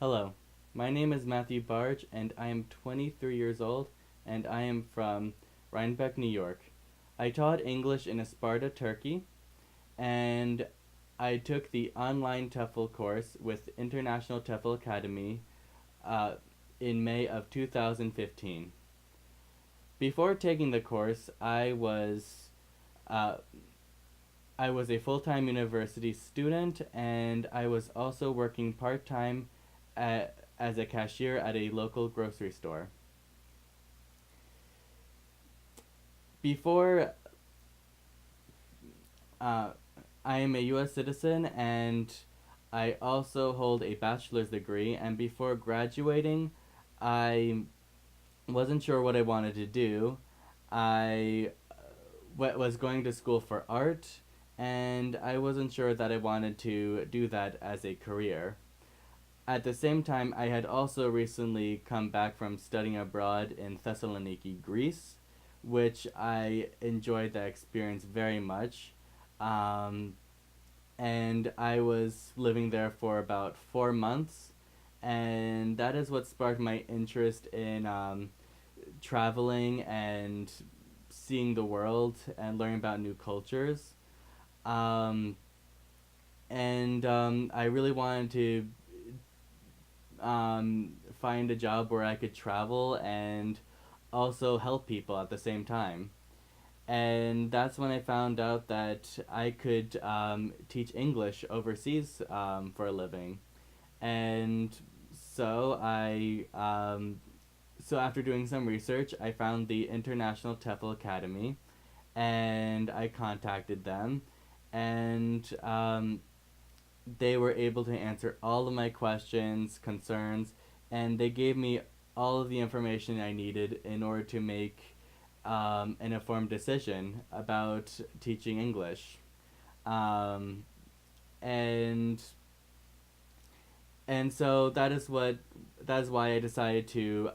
Hello, my name is Matthew Barge, and I am 23 years old, and I am from Rhinebeck, New York. I taught English in Sparta, Turkey, and I took the online TEFL course with International TEFL Academy uh, in May of 2015. Before taking the course, uh, I was a full time university student, and I was also working part time as a cashier at a local grocery store. Before, uh, I am a U.S. citizen, and I also hold a bachelor's degree. And before graduating, I wasn't sure what I wanted to do. I was going to school for art, and I wasn't sure that I wanted to do that as a career. At the same time, I had also recently come back from studying abroad in Thessaloniki, Greece, which I enjoyed that experience very much. Um, and I was living there for about 4 months, and that is what sparked my interest in traveling and seeing the world and learning about new cultures. Um, and I really wanted to find a job where I could travel and also help people at the same time. And that's when I found out that I could teach English overseas for a living. And so so after doing some research, I found the International TEFL Academy, and I contacted them, and they were able to answer all of my questions, concerns, and they gave me all of the information I needed in order to make an informed decision about teaching English. Um, and so that is why I decided to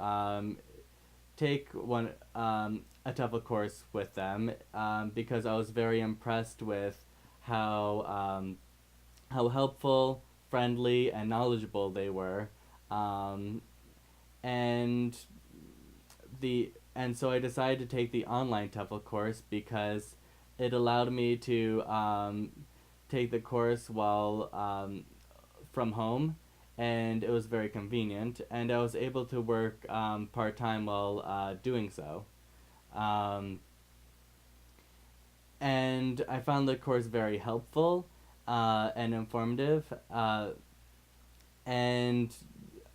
take one a TEFL course with them because I was very impressed with how how helpful, friendly, and knowledgeable they were, um, and so I decided to take the online TEFL course because it allowed me to take the course while from home, and it was very convenient, and I was able to work part time while doing so. Um, and I found the course very helpful and informative, and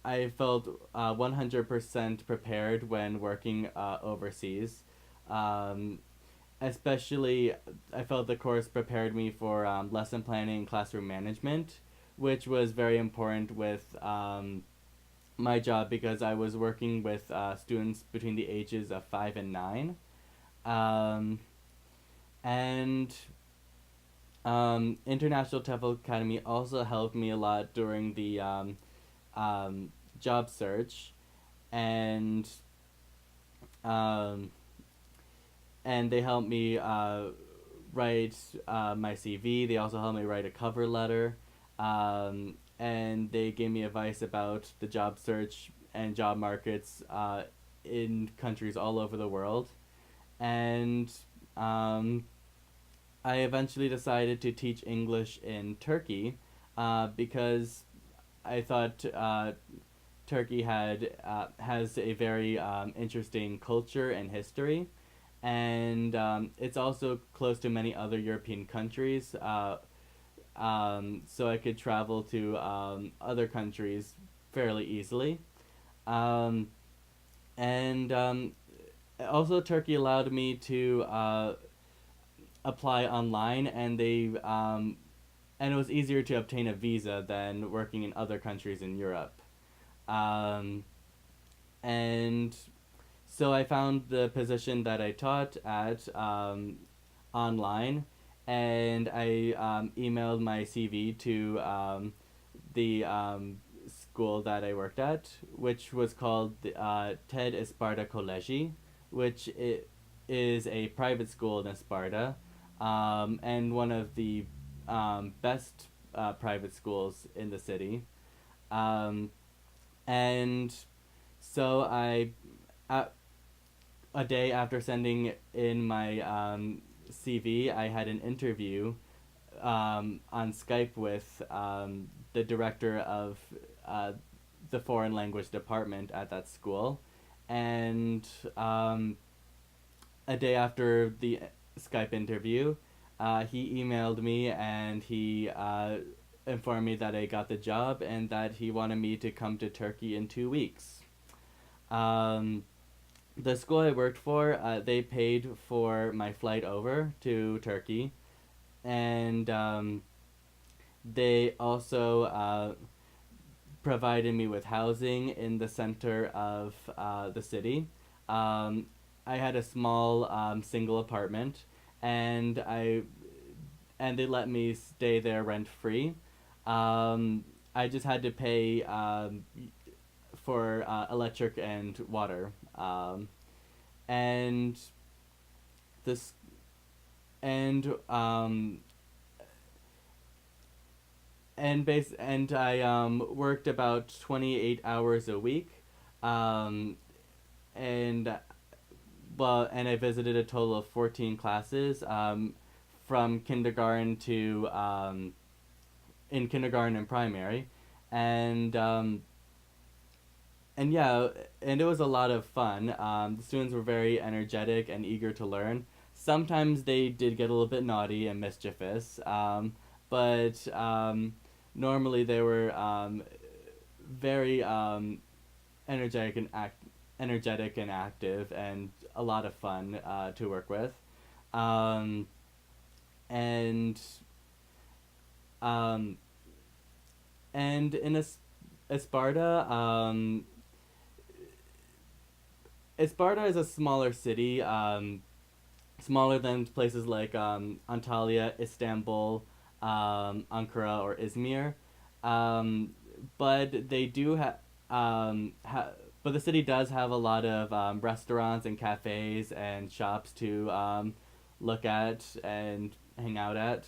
I felt 100% prepared when working overseas. Um, Especially, I felt the course prepared me for lesson planning and classroom management, which was very important with my job because I was working with students between the ages of 5 and 9. Um, and International TEFL Academy also helped me a lot during the um, job search, and um, they helped me write my CV. They also helped me write a cover letter, and they gave me advice about the job search and job markets in countries all over the world. And um, I eventually decided to teach English in Turkey because I thought Turkey has a very interesting culture and history, and it's also close to many other European countries. So I could travel to other countries fairly easily, um, and also Turkey allowed me to apply online, and it was easier to obtain a visa than working in other countries in Europe. Um, and so I found the position that I taught at online, and I emailed my CV to the school that I worked at, which was called TED Esparta Collegi, which is a private school in Esparta, and one of the best private schools in the city. Um, And so a, a day after sending in my CV, I had an interview on Skype with the director of uh, the foreign language department at that school. And a day after the Skype interview, he emailed me and he informed me that I got the job and that he wanted me to come to Turkey in 2 weeks. Um, the school I worked for, they paid for my flight over to Turkey, and they also provided me with housing in the center of the city. Um, I had a small single apartment, and they let me stay there rent free. I just had to pay for electric and water, and this and I worked about 28 hours a week, um, and and I visited a total of 14 classes, from kindergarten to in kindergarten and primary, and yeah, and it was a lot of fun. The students were very energetic and eager to learn. Sometimes they did get a little bit naughty and mischievous, but normally they were very energetic and energetic and active, and a lot of fun to work with. Um, and um, and in Esparta, Esparta is a smaller city, smaller than places like Antalya, Istanbul, Ankara, or Izmir. Um, but they do have, but the city does have a lot of restaurants and cafes and shops to look at and hang out at.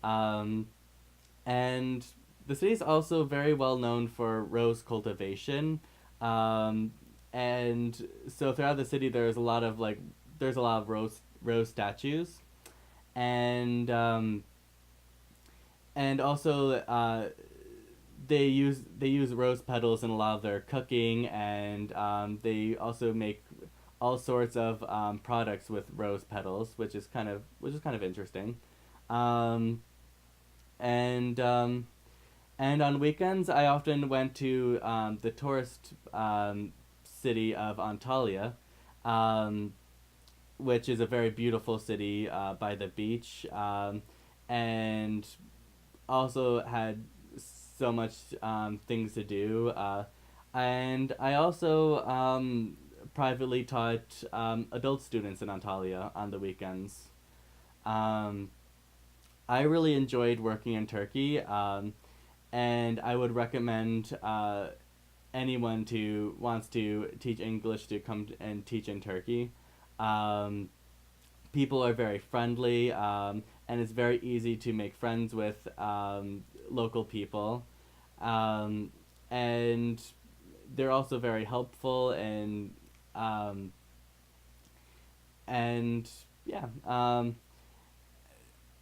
Um, and the city is also very well known for rose cultivation. Um, and so throughout the city, there's a lot of rose statues, and also they use rose petals in a lot of their cooking, and they also make all sorts of products with rose petals, which is kind of interesting. Um, and and on weekends, I often went to the tourist city of Antalya, um, which is a very beautiful city by the beach, and also had so much things to do. And I also privately taught adult students in Antalya on the weekends. Um, I really enjoyed working in Turkey, and I would recommend anyone who wants to teach English to come and teach in Turkey. Um, People are very friendly, and it's very easy to make friends with local people. Um, and they're also very helpful, um, and yeah.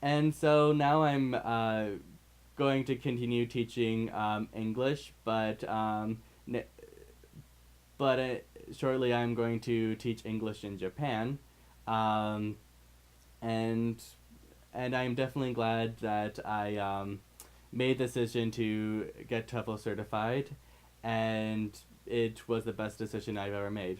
And so now I'm going to continue teaching English, n- but shortly I'm going to teach English in Japan, um, and I'm definitely glad that I made the decision to get TEFL certified, and it was the best decision I've ever made.